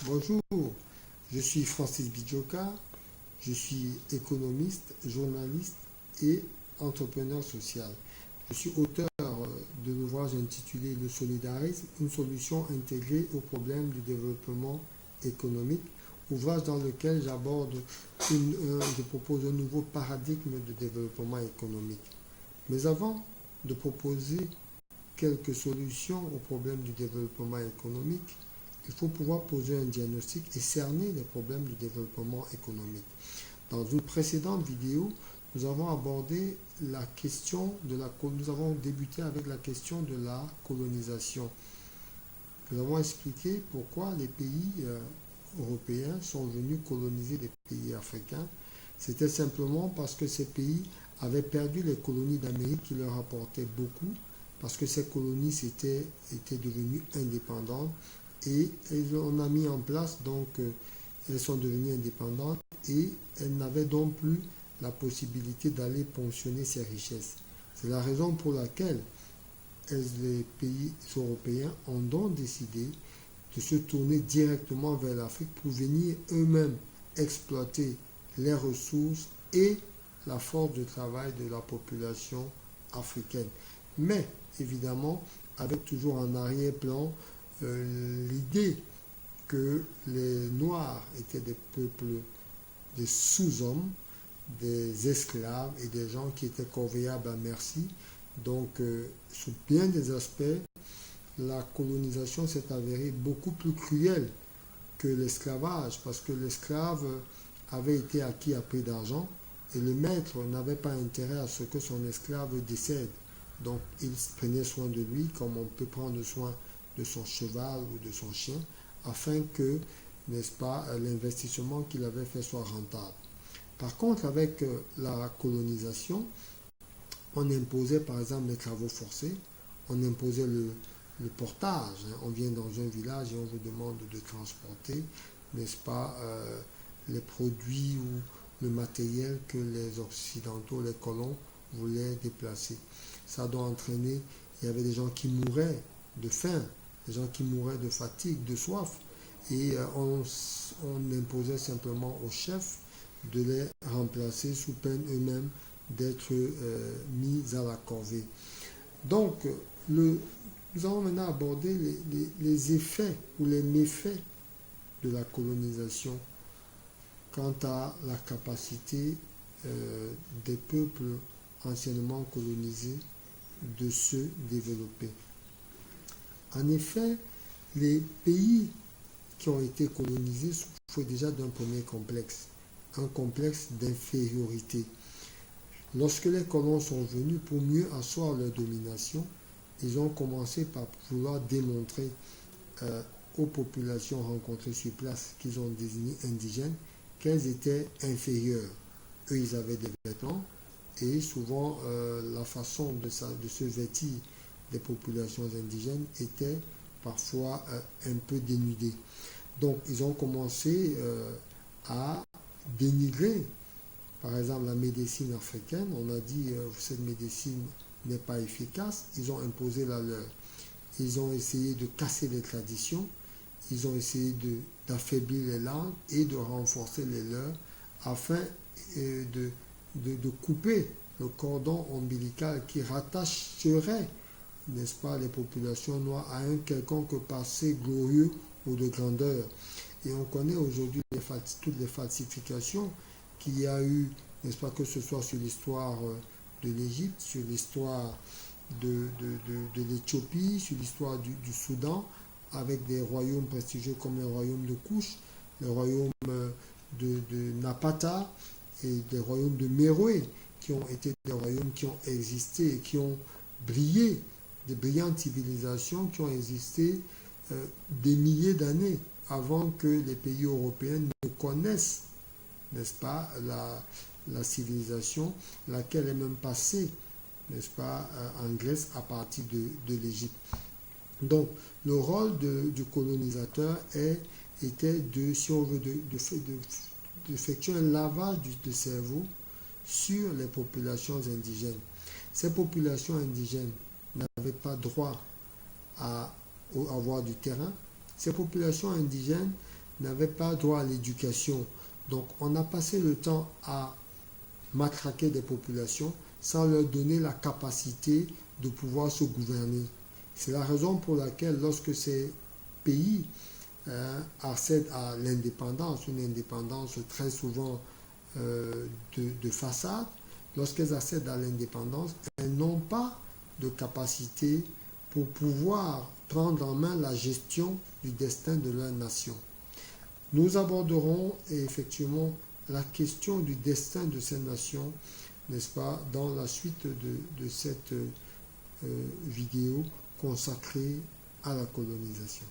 Bonjour, je suis Francis Bidjoka, je suis économiste, journaliste et entrepreneur social. Je suis auteur de l'ouvrage intitulé Le solidarisme, une solution intégrée aux problèmes du développement économique, ouvrage dans lequel je propose un nouveau paradigme de développement économique. Mais avant de proposer quelques solutions aux problèmes du développement économique, il faut pouvoir poser un diagnostic et cerner les problèmes du développement économique. Dans une précédente vidéo, nous avons abordé la question nous avons débuté avec la question de la colonisation. Nous avons expliqué pourquoi les pays européens sont venus coloniser les pays africains. C'était simplement parce que ces pays avaient perdu les colonies d'Amérique qui leur apportaient beaucoup, parce que ces colonies étaient devenues indépendantes et on a mis en place elles sont devenues indépendantes et elles n'avaient donc plus la possibilité d'aller ponctionner ces richesses. C'est la raison pour laquelle les pays européens ont donc décidé de se tourner directement vers l'Afrique pour venir eux-mêmes exploiter les ressources et la force de travail de la population africaine. Mais évidemment, avec toujours en arrière-plan l'idée que les Noirs étaient des peuples, des sous-hommes, des esclaves et des gens qui étaient corvéables à merci. Donc, sous bien des aspects, la colonisation s'est avérée beaucoup plus cruelle que l'esclavage, parce que l'esclave avait été acquis à prix d'argent et le maître n'avait pas intérêt à ce que son esclave décède. Donc, il prenait soin de lui comme on peut prendre soin de son cheval ou de son chien, afin que, n'est-ce pas, l'investissement qu'il avait fait soit rentable. Par contre, avec la colonisation, on imposait par exemple les travaux forcés, on imposait le portage. On vient dans un village et on vous demande de transporter, n'est-ce pas, les produits ou le matériel que les Occidentaux, les colons, voulaient déplacer. Ça doit entraîner, il y avait des gens qui mouraient de faim, des gens qui mouraient de fatigue, de soif, et on imposait simplement aux chefs de les remplacer sous peine eux-mêmes d'être mis à la corvée. Donc, nous allons maintenant aborder les effets ou les méfaits de la colonisation quant à la capacité des peuples anciennement colonisés de se développer. En effet, les pays qui ont été colonisés souffrent déjà d'un premier complexe, un complexe d'infériorité. Lorsque les colons sont venus pour mieux asseoir leur domination, ils ont commencé par vouloir démontrer aux populations rencontrées sur place qu'ils ont désignées indigènes qu'elles étaient inférieures. Eux, ils avaient des vêtements et souvent la façon de se vêtir des populations indigènes était parfois un peu dénudée. Donc, ils ont commencé à dénigrer, par exemple, la médecine africaine. On a dit cette médecine n'est pas efficace. Ils ont imposé la leur. Ils ont essayé de casser les traditions. Ils ont essayé d'affaiblir les langues et de renforcer les leurs afin de couper le cordon ombilical qui rattacherait, n'est-ce pas, les populations noires à un quelconque passé glorieux ou de grandeur. Et on connaît aujourd'hui toutes les falsifications qu'il y a eu, n'est-ce pas, que ce soit sur l'histoire de l'Égypte, sur l'histoire de l'Éthiopie, sur l'histoire du Soudan, avec des royaumes prestigieux comme le royaume de Kouch, le royaume de Napata et des royaumes de Méroé, qui ont été des royaumes qui ont existé et qui ont brillé, des brillantes civilisations qui ont existé des milliers d'années avant que les pays européens ne connaissent, n'est-ce pas, la civilisation, laquelle est même passée, n'est-ce pas, en Grèce à partir de l'Égypte. Donc, le rôle du colonisateur était si on veut, d'effectuer un lavage de cerveau sur les populations indigènes. Ces populations indigènes n'avaient pas droit à avoir du terrain. Ces populations indigènes n'avaient pas droit à l'éducation. Donc on a passé le temps à matraquer des populations sans leur donner la capacité de pouvoir se gouverner. C'est la raison pour laquelle lorsque ces pays accèdent à l'indépendance, une indépendance très souvent de façade, lorsqu'elles accèdent à l'indépendance, elles n'ont pas de capacité pour pouvoir prendre en main la gestion du destin de leur nation. Nous aborderons effectivement la question du destin de ces nations, n'est-ce pas, dans la suite de cette vidéo consacrée à la colonisation.